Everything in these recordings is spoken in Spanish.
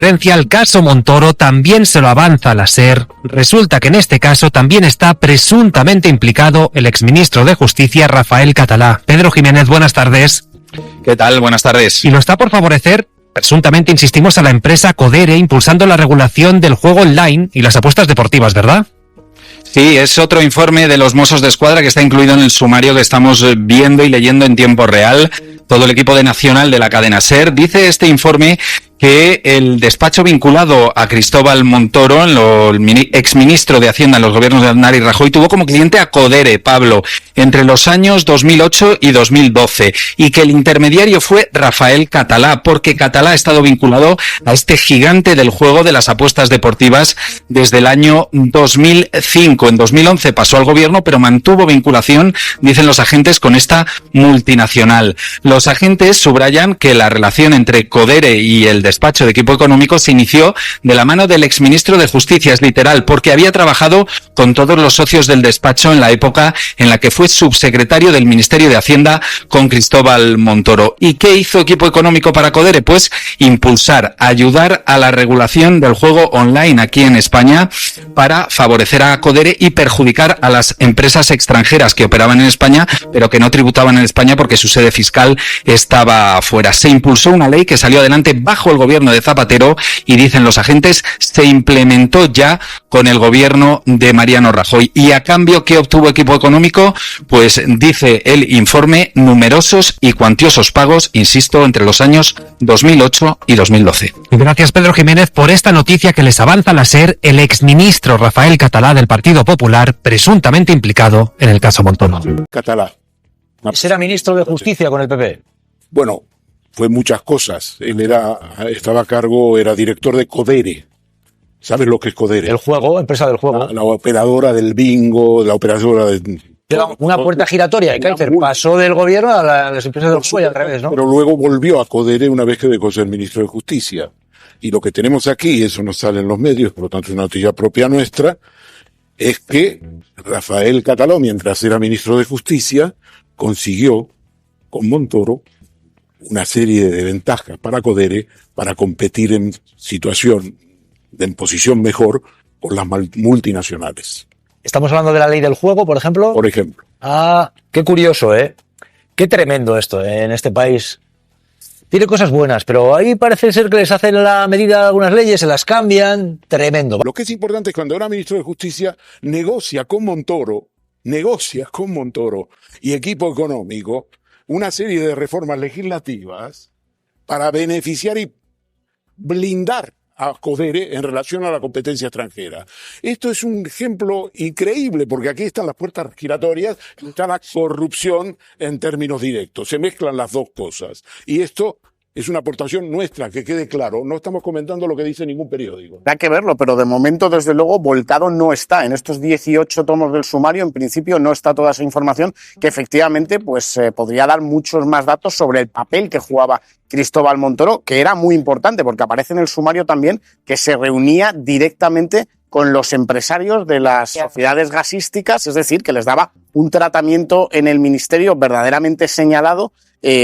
Referencia al caso Montoro también se lo avanza la SER. Resulta que en este caso también está presuntamente implicado el exministro de Justicia Rafael Catalá. Pedro Jiménez, buenas tardes. ¿Qué tal? Buenas tardes. Y lo está por favorecer, presuntamente insistimos, a la empresa Codere, impulsando la regulación del juego online y las apuestas deportivas, ¿verdad? Sí, es otro informe de los Mossos de Escuadra que está incluido en el sumario que estamos viendo y leyendo en tiempo real. Todo el equipo de Nacional de la cadena SER dice este informe que el despacho vinculado a Cristóbal Montoro, el exministro de Hacienda en los gobiernos de Aznar y Rajoy, tuvo como cliente a Codere, Pablo, entre los años 2008 y 2012, y que el intermediario fue Rafael Catalá, porque Catalá ha estado vinculado a este gigante del juego de las apuestas deportivas desde el año 2005. En 2011 pasó al gobierno, pero mantuvo vinculación, dicen los agentes, con esta multinacional. Los agentes subrayan que la relación entre Codere y el despacho de Equipo Económico se inició de la mano del exministro de Justicia, es literal, porque había trabajado con todos los socios del despacho en la época en la que fue subsecretario del Ministerio de Hacienda con Cristóbal Montoro. ¿Y qué hizo Equipo Económico para Codere? Pues impulsar, ayudar a la regulación del juego online aquí en España para favorecer a Codere y perjudicar a las empresas extranjeras que operaban en España, pero que no tributaban en España porque su sede fiscal estaba fuera. Se impulsó una ley que salió adelante bajo el gobierno de Zapatero y, dicen los agentes, se implementó ya con el gobierno de Mariano Rajoy. Y a cambio, ¿qué obtuvo Equipo Económico? Pues dice el informe, numerosos y cuantiosos pagos, insisto, entre los años 2008 y 2012. Gracias, Pedro Jiménez, por esta noticia que les avanza la SER, el exministro Rafael Catalá del Partido Popular, presuntamente implicado en el caso Montoro. Catalá. ¿Era ministro de Justicia con el PP? Bueno, fue muchas cosas. Él estaba a cargo, era director de Codere. ¿Sabes lo que es Codere? El juego, empresa del juego. La operadora del bingo, la operadora de... Una puerta giratoria de Kaiser pasó del gobierno a las empresas del juego y al revés, ¿no? Pero luego volvió a Codere una vez que dejó de ser ministro de Justicia. Y lo que tenemos aquí, eso no sale en los medios, por lo tanto es una noticia propia nuestra, es que Rafael Catalá, mientras era ministro de Justicia, consiguió con Montoro una serie de ventajas para Codere para competir en posición mejor con las multinacionales. ¿Estamos hablando de la ley del juego, por ejemplo? Por ejemplo. Ah, qué curioso, ¿eh? Qué tremendo esto, ¿eh? En este país. Tiene cosas buenas, pero ahí parece ser que les hacen la medida algunas leyes, se las cambian. Tremendo. Lo que es importante es cuando era ministro de Justicia, negocia con Montoro y Equipo Económico una serie de reformas legislativas para beneficiar y blindar a Codere en relación a la competencia extranjera. Esto es un ejemplo increíble, porque aquí están las puertas giratorias, está la corrupción en términos directos. Se mezclan las dos cosas. Y esto es una aportación nuestra, que quede claro. No estamos comentando lo que dice ningún periódico. Hay que verlo, pero de momento, desde luego, volcado no está. En estos 18 tomos del sumario, en principio, no está toda esa información que efectivamente pues podría dar muchos más datos sobre el papel que jugaba Cristóbal Montoro, que era muy importante, porque aparece en el sumario también que se reunía directamente con los empresarios de las sociedades gasísticas, es decir, que les daba un tratamiento en el ministerio verdaderamente señalado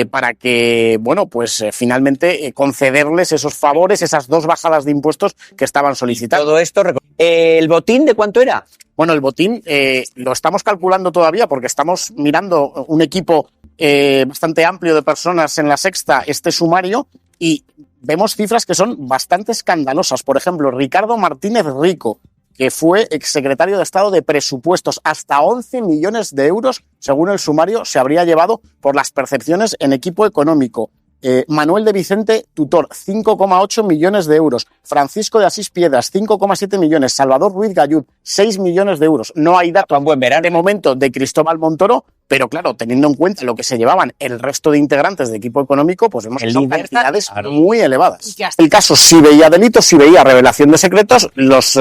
para que, bueno, pues finalmente concederles esos favores, esas 2 bajadas de impuestos que estaban solicitando. Todo esto, ¿el botín de cuánto era? Bueno, el botín lo estamos calculando todavía porque estamos mirando un equipo bastante amplio de personas en La Sexta, este sumario, y vemos cifras que son bastante escandalosas. Por ejemplo, Ricardo Martínez Rico, que fue exsecretario de Estado de Presupuestos, hasta 11 millones de euros, según el sumario, se habría llevado por las percepciones en Equipo Económico. Manuel de Vicente Tutor, 5,8 millones de euros. Francisco de Asís Piedras, 5,7 millones. Salvador Ruiz Gallud, 6 millones de euros. No hay datos de momento de Cristóbal Montoro, pero claro, teniendo en cuenta lo que se llevaban el resto de integrantes de Equipo Económico, pues vemos que son cantidades muy elevadas. El caso sí veía delitos, sí veía revelación de secretos, los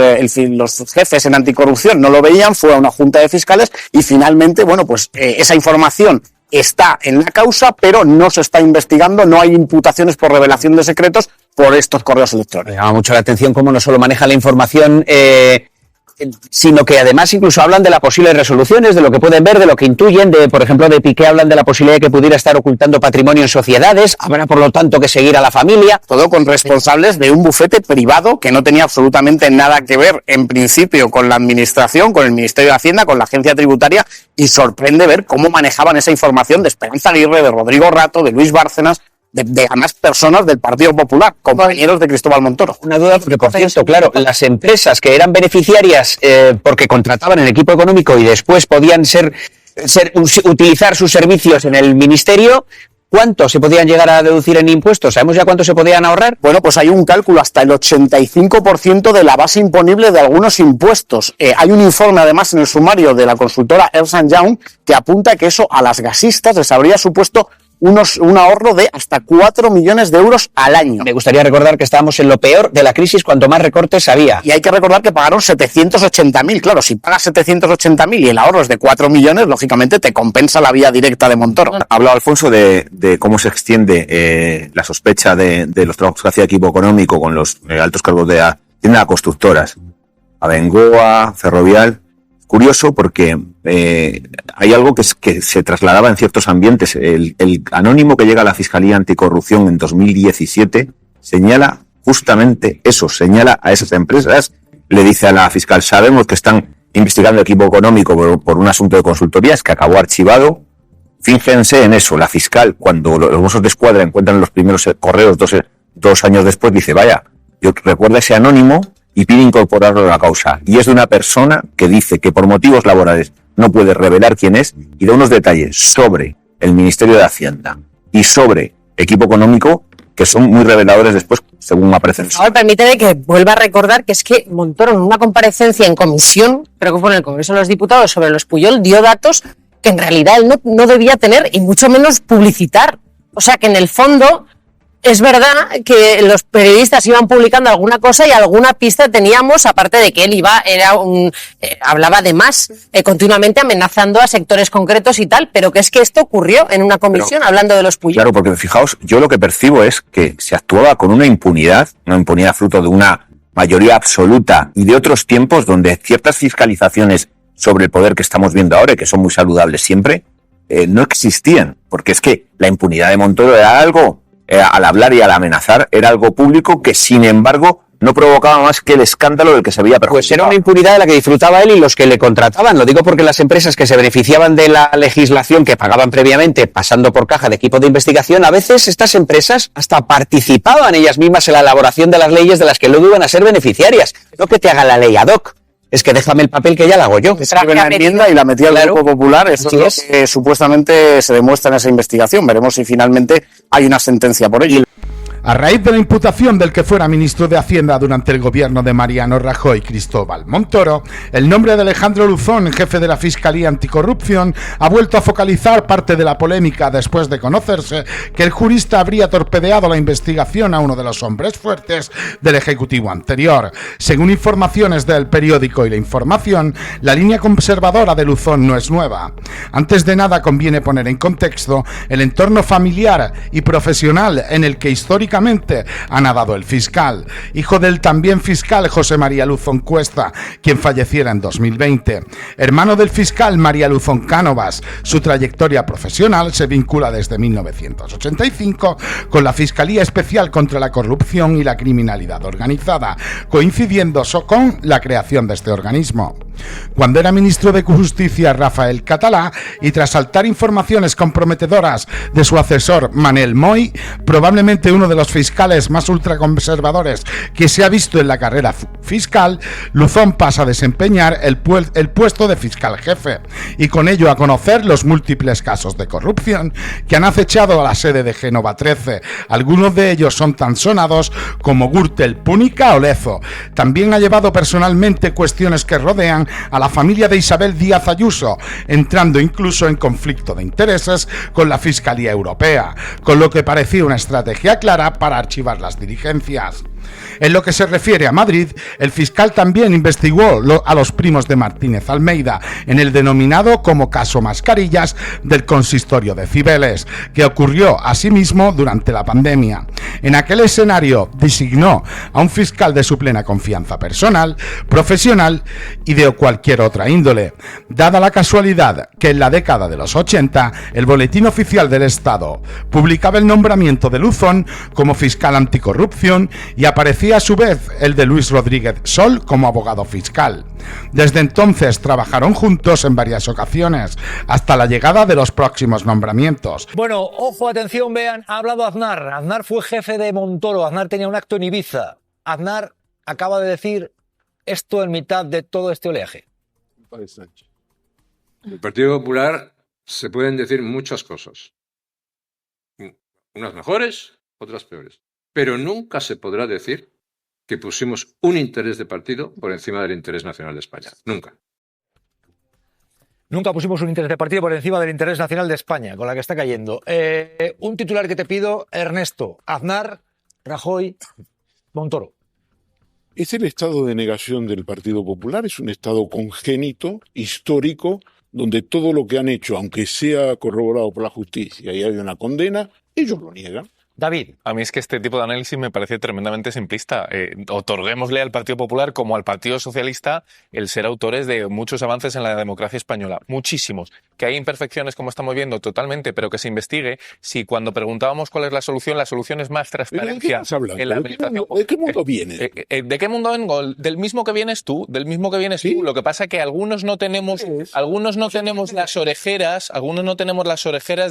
jefes en anticorrupción no lo veían, fue a una junta de fiscales y finalmente, bueno, pues esa información está en la causa, pero no se está investigando, no hay imputaciones por revelación de secretos por estos correos electrónicos. Me llama mucho la atención cómo no solo maneja la información sino que además incluso hablan de las posibles resoluciones, de lo que pueden ver, de lo que intuyen, por ejemplo, de Piqué hablan de la posibilidad de que pudiera estar ocultando patrimonio en sociedades, habrá por lo tanto que seguir a la familia. Todo con responsables de un bufete privado que no tenía absolutamente nada que ver, en principio, con la administración, con el Ministerio de Hacienda, con la agencia tributaria, y sorprende ver cómo manejaban esa información de Esperanza Aguirre, de Rodrigo Rato, de Luis Bárcenas, de además personas del Partido Popular, compañeros de Cristóbal Montoro. Una duda, porque por cierto, claro, las empresas que eran beneficiarias porque contrataban el equipo económico y después podían utilizar sus servicios en el ministerio, ¿cuánto se podían llegar a deducir en impuestos? ¿Sabemos ya cuánto se podían ahorrar? Bueno, pues hay un cálculo hasta el 85% de la base imponible de algunos impuestos. Hay un informe además en el sumario de la consultora Ernst & Young que apunta que eso a las gasistas les habría supuesto un ahorro de hasta 4 millones de euros al año. Me gustaría recordar que estábamos en lo peor de la crisis, cuanto más recortes había. Y hay que recordar que pagaron 780.000. Claro, si pagas 780.000 y el ahorro es de 4 millones, lógicamente te compensa la vía directa de Montoro. Ha hablado Alfonso de cómo se extiende la sospecha de los trabajos que hacía equipo económico con los altos cargos de Hacienda a constructoras, a Bengoa, Ferrovial. Curioso porque hay algo que se trasladaba en ciertos ambientes. El anónimo que llega a la Fiscalía Anticorrupción en 2017 señala justamente eso, señala a esas empresas, le dice a la fiscal, sabemos que están investigando equipo económico por un asunto de consultorías que acabó archivado, fíjense en eso. La fiscal, cuando los Mossos de Escuadra encuentran los primeros correos 2 años después, dice, vaya, yo recuerdo ese anónimo y pide incorporarlo a la causa. Y es de una persona que dice que por motivos laborales no puede revelar quién es y da unos detalles sobre el Ministerio de Hacienda y sobre equipo económico que son muy reveladores después, según aparecen. Ahora permíteme que vuelva a recordar que es que Montoro en una comparecencia en comisión, creo que fue en el Congreso de los Diputados, sobre los Pujol, dio datos que en realidad él no debía tener y mucho menos publicitar. O sea que en el fondo es verdad que los periodistas iban publicando alguna cosa y alguna pista teníamos, aparte de que él hablaba de más, continuamente amenazando a sectores concretos y tal, pero que es que esto ocurrió en una comisión hablando de los Pujol. Claro, porque fijaos, yo lo que percibo es que se actuaba con una impunidad fruto de una mayoría absoluta y de otros tiempos donde ciertas fiscalizaciones sobre el poder que estamos viendo ahora y que son muy saludables siempre, no existían, porque es que la impunidad de Montoro era algo, al hablar y al amenazar, era algo público que sin embargo no provocaba más que el escándalo del que se veía perjudicado. Pues era una impunidad de la que disfrutaba él y los que le contrataban. Lo digo porque las empresas que se beneficiaban de la legislación que pagaban previamente pasando por caja de equipo de investigación, a veces estas empresas hasta participaban ellas mismas en la elaboración de las leyes de las que luego iban a ser beneficiarias. No que te haga la ley ad hoc. Es que déjame el papel que ya la hago yo. Escribe una enmienda y la metía al Grupo Popular. Eso es lo que supuestamente se demuestra en esa investigación. Veremos si finalmente hay una sentencia por ello. A raíz de la imputación del que fuera ministro de Hacienda durante el gobierno de Mariano Rajoy, Cristóbal Montoro, el nombre de Alejandro Luzón, jefe de la Fiscalía Anticorrupción, ha vuelto a focalizar parte de la polémica después de conocerse que el jurista habría torpedeado la investigación a uno de los hombres fuertes del Ejecutivo anterior. Según informaciones del periódico y La Información, la línea conservadora de Luzón no es nueva. Antes de nada conviene poner en contexto el entorno familiar y profesional en el que históricamente ha nadado el fiscal, hijo del también fiscal José María Luzón Cuesta, quien falleciera en 2020. Hermano del fiscal María Luzón Cánovas, su trayectoria profesional se vincula desde 1985 con la Fiscalía Especial contra la Corrupción y la Criminalidad Organizada, coincidiendo con la creación de este organismo. Cuando era ministro de Justicia Rafael Catalá, y tras saltar informaciones comprometedoras de su asesor Manel Moy, probablemente uno de los fiscales más ultraconservadores que se ha visto en la carrera fiscal, Luzón pasa a desempeñar el puesto de fiscal jefe y con ello a conocer los múltiples casos de corrupción que han acechado a la sede de Génova 13. Algunos de ellos son tan sonados como Gürtel, Púnica o Lezo. También ha llevado personalmente cuestiones que rodean a la familia de Isabel Díaz Ayuso, entrando incluso en conflicto de intereses con la Fiscalía Europea, con lo que parecía una estrategia clara para archivar las diligencias. En lo que se refiere a Madrid, el fiscal también investigó a los primos de Martínez Almeida en el denominado como caso Mascarillas del consistorio de Cibeles, que ocurrió asimismo durante la pandemia. En aquel escenario designó a un fiscal de su plena confianza personal, profesional y de cualquier otra índole, dada la casualidad que en la década de los 80 el Boletín Oficial del Estado publicaba el nombramiento de Luzón como fiscal anticorrupción y aparecía a su vez el de Luis Rodríguez Sol como abogado fiscal. Desde entonces trabajaron juntos en varias ocasiones, hasta la llegada de los próximos nombramientos. Bueno, ojo, atención, vean, ha hablado Aznar. Aznar fue jefe de Montoro, Aznar tenía un acto en Ibiza. Aznar acaba de decir esto en mitad de todo este oleaje. El Partido Popular se pueden decir muchas cosas. Unas mejores, otras peores. Pero nunca se podrá decir que pusimos un interés de partido por encima del interés nacional de España. Nunca. Nunca pusimos un interés de partido por encima del interés nacional de España, con la que está cayendo. Un titular que te pido, Ernesto. Aznar, Rajoy, Montoro. Es el estado de negación del Partido Popular, es un estado congénito, histórico, donde todo lo que han hecho, aunque sea corroborado por la justicia y haya una condena, ellos lo niegan. David. A mí es que este tipo de análisis me parece tremendamente simplista. Otorguémosle al Partido Popular como al Partido Socialista el ser autores de muchos avances en la democracia española. Muchísimos. Que hay imperfecciones, como estamos viendo, totalmente, pero que se investigue si cuando preguntábamos cuál es la solución es más transparencia. ¿De qué estás hablando? En la habilitación. ¿De qué mundo vienes? ¿De qué mundo vengo? Del mismo que vienes tú, ¿Sí? Lo que pasa es que algunos no tenemos las orejeras,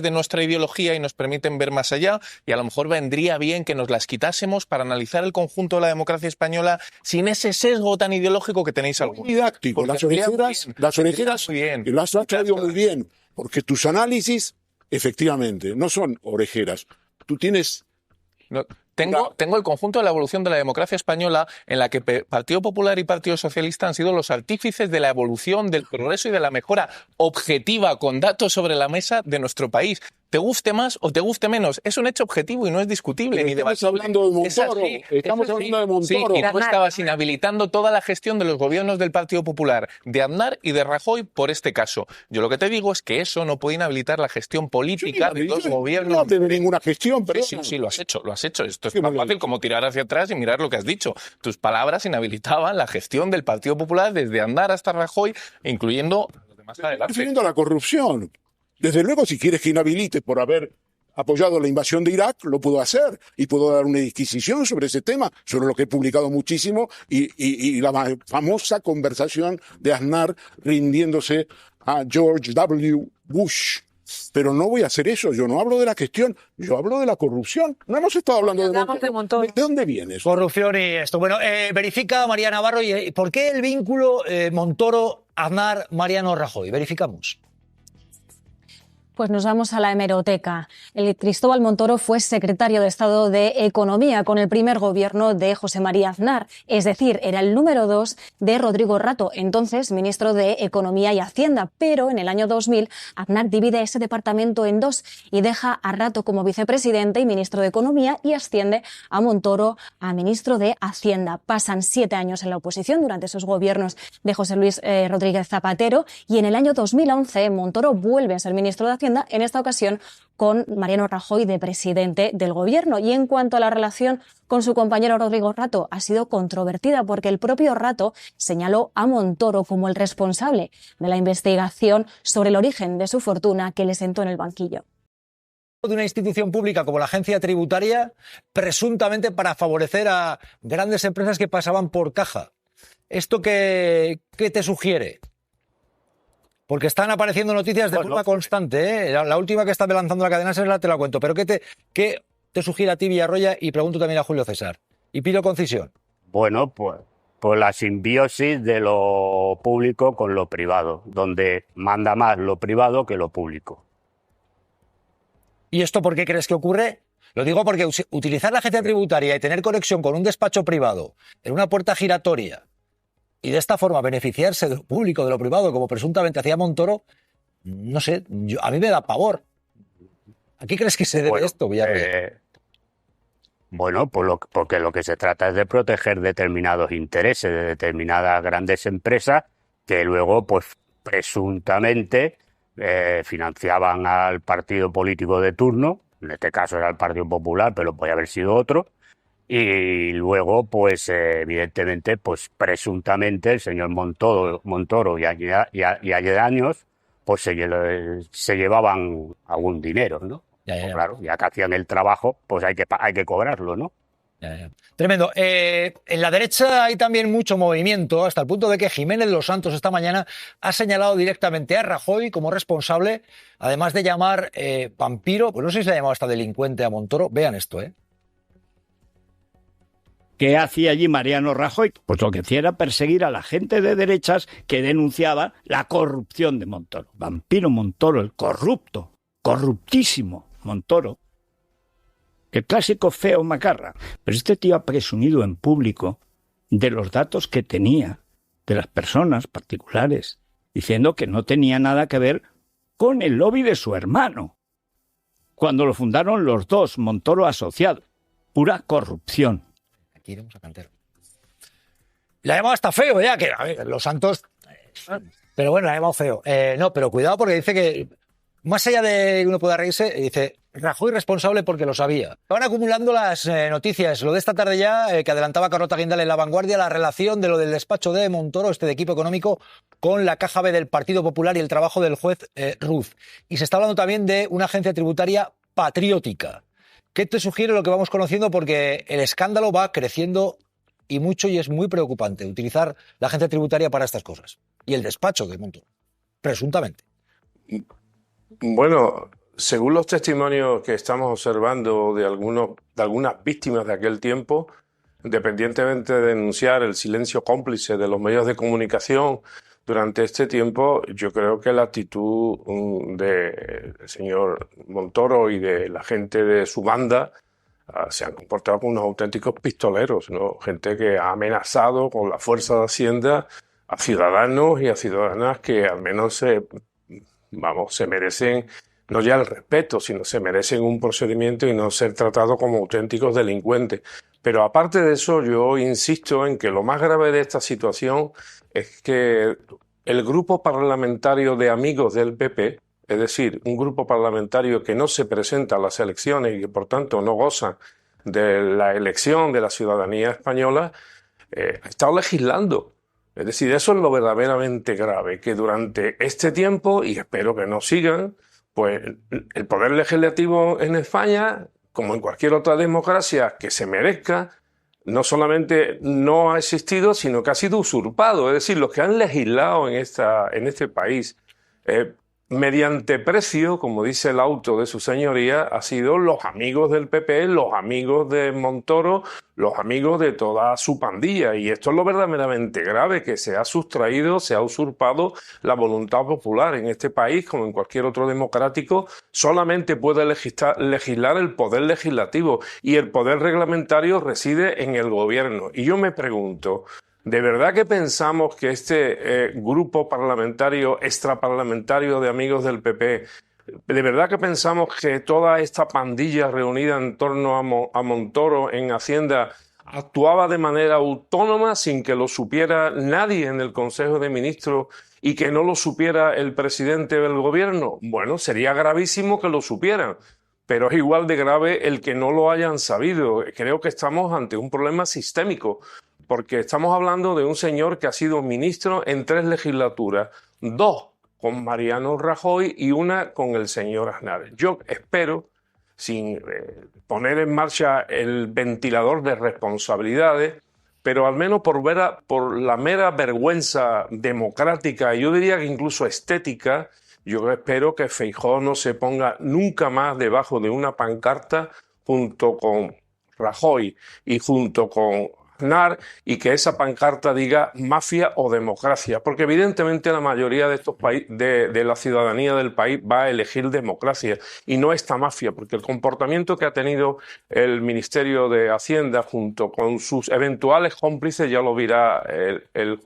de nuestra ideología y nos permiten ver más allá, y a lo mejor vendría bien que nos las quitásemos para analizar el conjunto de la democracia española sin ese sesgo tan ideológico que tenéis algunos. Didáctico, las orejeras, muy bien. y lo has traído muy bien, porque tus análisis, efectivamente, no son orejeras. Tú tienes... Tengo el conjunto de la evolución de la democracia española en la que Partido Popular y Partido Socialista han sido los artífices de la evolución, del progreso y de la mejora objetiva con datos sobre la mesa de nuestro país. Te guste más o te guste menos, es un hecho objetivo y no es discutible. Estamos hablando de Montoro. Estamos hablando de Montoro. Sí, y tú estabas inhabilitando toda la gestión de los gobiernos del Partido Popular, de Aznar y de Rajoy por este caso. Yo lo que te digo es que eso no puede inhabilitar la gestión política de los gobiernos. No de ninguna gestión, pero... Sí, lo has hecho. Esto es más fácil como tirar hacia atrás y mirar lo que has dicho. Tus palabras inhabilitaban la gestión del Partido Popular desde Aznar hasta Rajoy, incluyendo los demás adelante. Refiriendo a la corrupción. Desde luego, si quieres que inhabilite por haber apoyado la invasión de Irak, lo puedo hacer y puedo dar una disquisición sobre ese tema, sobre lo que he publicado muchísimo y la famosa conversación de Aznar rindiéndose a George W. Bush. Pero no voy a hacer eso, yo no hablo de la gestión, yo hablo de la corrupción. No hemos estado hablando de Montoro. ¿De dónde vienes? Corrupción y esto. Bueno, verifica María Navarro, y ¿por qué el vínculo Montoro, Aznar, Mariano Rajoy? Verificamos. Pues nos vamos a la hemeroteca. El Cristóbal Montoro fue secretario de Estado de Economía con el primer gobierno de José María Aznar, es decir, era el número 2 de Rodrigo Rato, entonces ministro de Economía y Hacienda, pero en el año 2000 Aznar divide ese departamento en dos y deja a Rato como vicepresidente y ministro de Economía y asciende a Montoro a ministro de Hacienda. Pasan 7 años en la oposición durante esos gobiernos de José Luis Rodríguez Zapatero y en el año 2011 Montoro vuelve a ser ministro de Hacienda, en esta ocasión con Mariano Rajoy de presidente del gobierno. Y en cuanto a la relación con su compañero Rodrigo Rato, ha sido controvertida porque el propio Rato señaló a Montoro como el responsable de la investigación sobre el origen de su fortuna que le sentó en el banquillo. De una institución pública como la Agencia Tributaria, presuntamente para favorecer a grandes empresas que pasaban por caja. ¿Esto qué te sugiere? Porque están apareciendo noticias de forma constante, ¿eh? La última que está lanzando la cadena SER te la cuento. Pero ¿qué te sugiere a ti, Villarroya? Y pregunto también a Julio César. Y pido concisión. Bueno, pues la simbiosis de lo público con lo privado, donde manda más lo privado que lo público. ¿Y esto por qué crees que ocurre? Lo digo porque utilizar la agencia tributaria y tener conexión con un despacho privado en una puerta giratoria y de esta forma beneficiarse de lo público, de lo privado, como presuntamente hacía Montoro, no sé, a mí me da pavor. ¿A qué crees que se debe esto, Villarreal? Bueno, porque lo que se trata es de proteger determinados intereses de determinadas grandes empresas que luego, pues presuntamente, financiaban al partido político de turno. En este caso era el Partido Popular, pero podía haber sido otro. Y luego, pues evidentemente, pues presuntamente el señor Montoro y aledaños, pues se llevaban algún dinero, ¿no? Pues claro, ya que hacían el trabajo, pues hay que cobrarlo, ¿no? Tremendo. En la derecha hay también mucho movimiento, hasta el punto de que Jiménez Los Santos esta mañana ha señalado directamente a Rajoy como responsable, además de llamar vampiro, pues no sé si se ha llamado hasta delincuente a Montoro. Vean esto, ¿Qué hacía allí Mariano Rajoy? Pues lo que hacía era perseguir a la gente de derechas que denunciaba la corrupción de Montoro. Vampiro Montoro, el corrupto, corruptísimo Montoro. El clásico feo macarra. Pero este tío ha presumido en público de los datos que tenía de las personas particulares, diciendo que no tenía nada que ver con el lobby de su hermano, cuando lo fundaron los dos, Montoro asociado. Pura corrupción. Aquí iremos a Cantero. La ha llamado hasta feo ya, que a ver, Los Santos... Pero bueno, la ha llamado feo. No, pero cuidado porque dice que, más allá de que uno pueda reírse, dice... Rajoy responsable porque lo sabía. Van acumulando las noticias. Lo de esta tarde ya, que adelantaba Carlota Guindal en La Vanguardia, la relación de lo del despacho de Montoro, de equipo económico, con la caja B del Partido Popular y el trabajo del juez Ruz. Y se está hablando también de una agencia tributaria patriótica. ¿Qué te sugiere lo que vamos conociendo? Porque el escándalo va creciendo y mucho, y es muy preocupante utilizar la agencia tributaria para estas cosas. Y el despacho de Montoro, presuntamente. Bueno, según los testimonios que estamos observando de algunas víctimas de aquel tiempo, independientemente de denunciar el silencio cómplice de los medios de comunicación durante este tiempo, yo creo que la actitud del señor Montoro y de la gente de su banda se han comportado como unos auténticos pistoleros, ¿no? Gente que ha amenazado con la fuerza de Hacienda a ciudadanos y a ciudadanas que al menos se merecen no ya el respeto, sino se merecen un procedimiento y no ser tratados como auténticos delincuentes. Pero aparte de eso, yo insisto en que lo más grave de esta situación es que el grupo parlamentario de amigos del PP, es decir, un grupo parlamentario que no se presenta a las elecciones y que por tanto no goza de la elección de la ciudadanía española, ha estado legislando. Es decir, eso es lo verdaderamente grave, que durante este tiempo, y espero que no sigan, pues el poder legislativo en España, como en cualquier otra democracia que se merezca, no solamente no ha existido, sino que ha sido usurpado. Es decir, los que han legislado en este país mediante precio, como dice el auto de su señoría, ha sido los amigos del PP, los amigos de Montoro, los amigos de toda su pandilla. Y esto es lo verdaderamente grave, que se ha sustraído, se ha usurpado la voluntad popular. En este país, como en cualquier otro democrático, solamente puede legislar el poder legislativo y el poder reglamentario reside en el gobierno. Y yo me pregunto, ¿de verdad que pensamos que este grupo parlamentario, extraparlamentario de amigos del PP, de verdad que pensamos que toda esta pandilla reunida en torno a Montoro en Hacienda actuaba de manera autónoma sin que lo supiera nadie en el Consejo de Ministros y que no lo supiera el presidente del gobierno? Bueno, sería gravísimo que lo supieran, pero es igual de grave el que no lo hayan sabido. Creo que estamos ante un problema sistémico, porque estamos hablando de un señor que ha sido ministro en 3 legislaturas, 2 con Mariano Rajoy y 1 con el señor Aznar. Yo espero, sin poner en marcha el ventilador de responsabilidades, pero al menos por la mera vergüenza democrática, y yo diría que incluso estética, yo espero que Feijóo no se ponga nunca más debajo de una pancarta junto con Rajoy y junto con Aznar, y que esa pancarta diga mafia o democracia, porque evidentemente la mayoría de estos países, de la ciudadanía del país, va a elegir democracia y no esta mafia, porque el comportamiento que ha tenido el Ministerio de Hacienda junto con sus eventuales cómplices, ya lo dirá el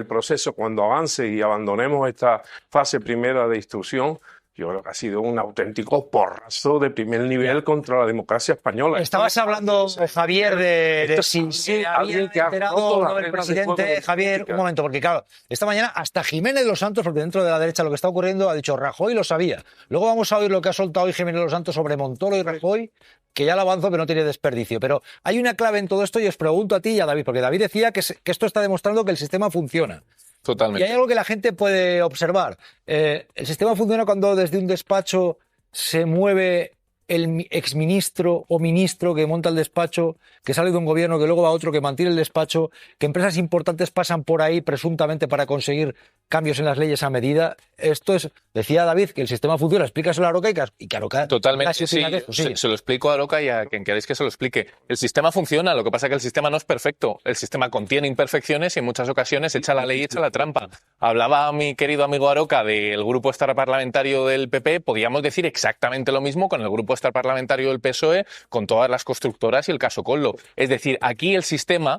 proceso cuando avance y abandonemos esta fase primera de instrucción, Yo creo que ha sido un auténtico porrazo de primer nivel contra la democracia española. Estabas hablando, Javier, de si se había alguien que ha enterado roto o las no el reglas de juego presidente. de Javier, política. un momento, porque claro, esta mañana hasta Jiménez Los Santos, porque dentro de la derecha lo que está ocurriendo, ha dicho Rajoy lo sabía. Luego vamos a oír lo que ha soltado hoy Jiménez Los Santos sobre Montoro y Rajoy, que ya lo avanzo, pero no tiene desperdicio. Pero hay una clave en todo esto y os pregunto a ti y a David, porque David decía que esto está demostrando que el sistema funciona. Totalmente. Y hay algo que la gente puede observar. El sistema funciona cuando desde un despacho se mueve el exministro o ministro que monta el despacho, que sale de un gobierno, que luego va a otro, que mantiene el despacho, que empresas importantes pasan por ahí presuntamente para conseguir cambios en las leyes a medida. Esto es, decía David, que el sistema funciona, explícaselo a Aroca y que Aroca Totalmente, casi sí, opina que eso, sí. se lo explico a Aroca y a quien queráis que se lo explique. El sistema funciona, lo que pasa es que el sistema no es perfecto. El sistema contiene imperfecciones y en muchas ocasiones echa la ley y echa la trampa. Hablaba mi querido amigo Aroca del grupo extraparlamentario del PP, podíamos decir exactamente lo mismo con el grupo extraparlamentario del PSOE, con todas las constructoras y el caso Collo. Es decir, aquí el sistema,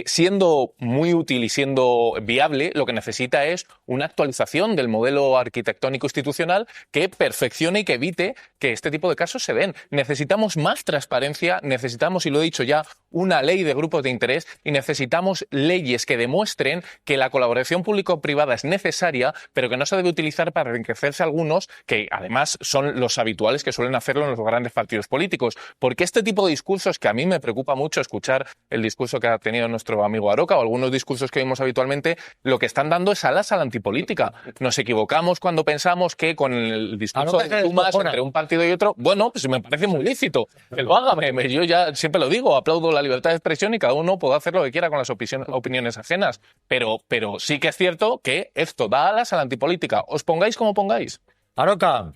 siendo muy útil y siendo viable, lo que necesita es una actualización del modelo arquitectónico institucional que perfeccione y que evite que este tipo de casos se den. Necesitamos más transparencia, necesitamos, y lo he dicho ya, una ley de grupos de interés y necesitamos leyes que demuestren que la colaboración público-privada es necesaria, pero que no se debe utilizar para enriquecerse algunos, que además son los habituales que suelen hacerlo en los grandes partidos políticos. Porque este tipo de discursos, que a mí me preocupa mucho escuchar el discurso que ha tenido nuestro amigo Aroca o algunos discursos que vimos habitualmente, lo que están dando es alas a la antipolítica. Nos equivocamos cuando pensamos que con el discurso de Tumas entre un partido y otro, bueno, pues me parece muy lícito que lo haga. Yo ya siempre lo digo, aplaudo la libertad de expresión y cada uno puede hacer lo que quiera con las opiniones ajenas. Pero sí que es cierto que esto da alas a la antipolítica. Os pongáis como pongáis. Aroca.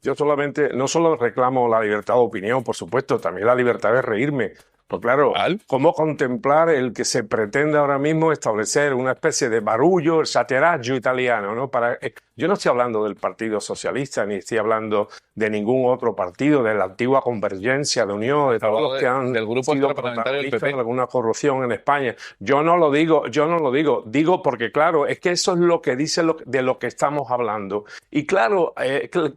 Yo solamente, no solo reclamo la libertad de opinión, por supuesto, también la libertad de reírme. Pues claro, ¿cómo contemplar el que se pretende ahora mismo establecer una especie de barullo, el satiraggio italiano, ¿no? Yo no estoy hablando del Partido Socialista, ni estoy hablando de ningún otro partido, de la antigua Convergencia, de Unión, de todos los que han del grupo sido parlamentario del PP. protagonistas de alguna corrupción en España. Yo no lo digo, digo porque claro, es que eso es lo que dice de lo que estamos hablando. Y claro,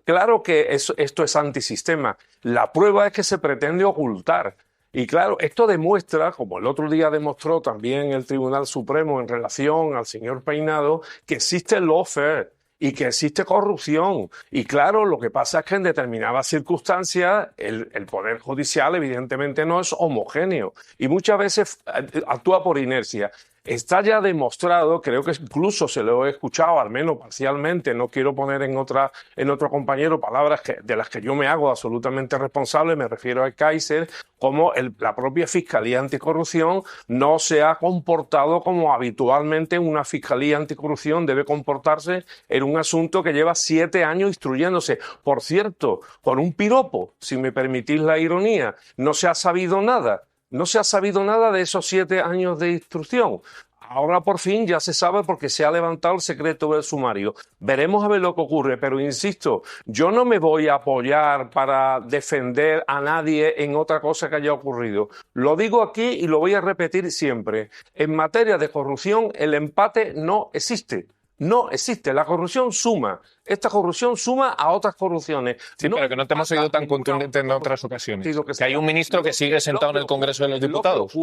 claro que esto es antisistema. La prueba es que se pretende ocultar. Y claro, esto demuestra, como el otro día demostró también el Tribunal Supremo en relación al señor Peinado, que existe lawfare y que existe corrupción. Y claro, lo que pasa es que en determinadas circunstancias el Poder Judicial evidentemente no es homogéneo y muchas veces actúa por inercia. Está ya demostrado, creo que incluso se lo he escuchado, al menos parcialmente, no quiero poner en otro compañero palabras de las que yo me hago absolutamente responsable, me refiero al Kaiser, como la propia Fiscalía Anticorrupción no se ha comportado como habitualmente una Fiscalía Anticorrupción debe comportarse en un asunto que lleva 7 años instruyéndose. Por cierto, con un piropo, si me permitís la ironía, no se ha sabido nada. No se ha sabido nada de esos 7 años de instrucción. Ahora por fin ya se sabe porque se ha levantado el secreto del sumario. Veremos a ver lo que ocurre, pero insisto, yo no me voy a apoyar para defender a nadie en otra cosa que haya ocurrido. Lo digo aquí y lo voy a repetir siempre. En materia de corrupción el empate no existe. No existe. La corrupción suma. Esta corrupción suma a otras corrupciones. Sí, pero que no te hemos oído tan contundente en otras ocasiones. Que hay un ministro que sigue sentado en el Congreso de los Diputados.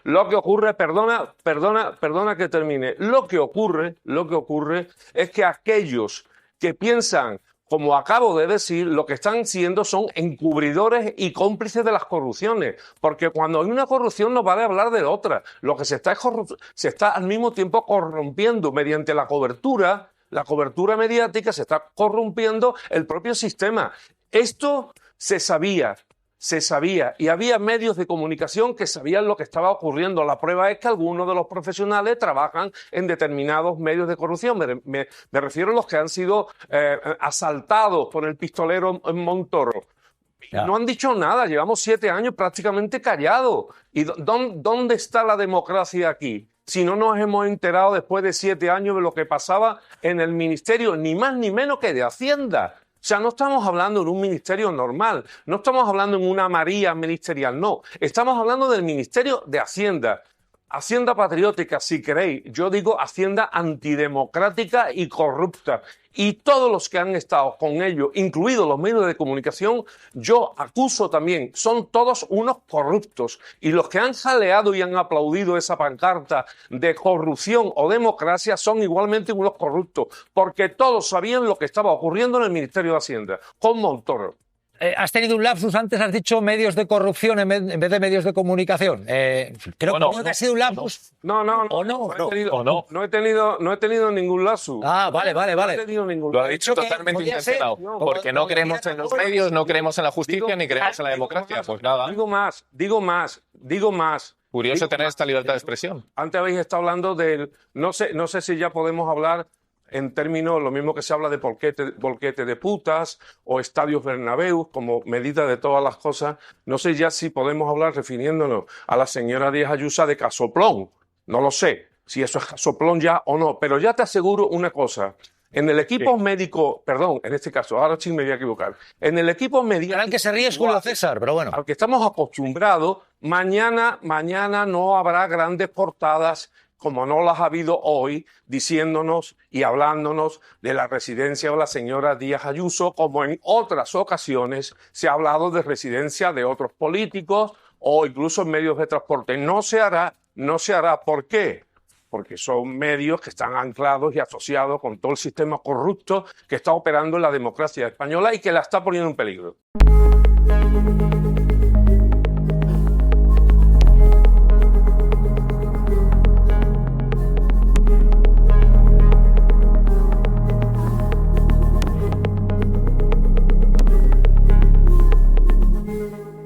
Lo que ocurre, perdona que termine. Lo que ocurre es que aquellos que piensan, como acabo de decir, lo que están siendo son encubridores y cómplices de las corrupciones. Porque cuando hay una corrupción no vale hablar de otra. Lo que se está al mismo tiempo corrompiendo mediante la cobertura mediática, se está corrompiendo el propio sistema. Esto se sabía. Y había medios de comunicación que sabían lo que estaba ocurriendo. La prueba es que algunos de los profesionales trabajan en determinados medios de corrupción. Me refiero a los que han sido asaltados por el pistolero Montoro. No han dicho nada, llevamos 7 años prácticamente callados. ¿Y dónde está la democracia aquí? Si no nos hemos enterado después de 7 años de lo que pasaba en el ministerio, ni más ni menos que de Hacienda. O sea, no estamos hablando de un ministerio normal, no estamos hablando en una María ministerial, no. Estamos hablando del Ministerio de Hacienda. Hacienda patriótica, si queréis, yo digo Hacienda antidemocrática y corrupta. Y todos los que han estado con ello, incluidos los medios de comunicación, yo acuso también, son todos unos corruptos. Y los que han jaleado y han aplaudido esa pancarta de corrupción o democracia son igualmente unos corruptos, porque todos sabían lo que estaba ocurriendo en el Ministerio de Hacienda, con Montoro. Has tenido un lapsus, antes has dicho medios de corrupción en vez de medios de comunicación. Creo que ha sido un lapsus. No he tenido ningún lapsus. Ah, vale. No he tenido ningún Lo ha dicho totalmente intencionado. Porque no creemos en los medios, no creemos en la justicia, ni creemos en la democracia. Pues nada. Digo más. Curioso tener esta libertad de expresión. Antes habéis estado hablando del... No sé si ya podemos hablar en términos, lo mismo que se habla de bolquete de putas o estadios Bernabéu como medida de todas las cosas. No sé ya si podemos hablar refiriéndonos a la señora Díaz Ayuso de casoplón. No lo sé si eso es casoplón ya o no, pero ya te aseguro una cosa. En el equipo médico, perdón, en este caso, ahora sí me voy a equivocar. En el equipo médico... El que se ríe es Julio César, pero bueno. Al que estamos acostumbrados, mañana no habrá grandes portadas como no las ha habido hoy, diciéndonos y hablándonos de la residencia de la señora Díaz Ayuso, como en otras ocasiones se ha hablado de residencia de otros políticos o incluso en medios de transporte. No se hará. ¿Por qué? Porque son medios que están anclados y asociados con todo el sistema corrupto que está operando en la democracia española y que la está poniendo en peligro.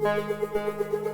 Thank you.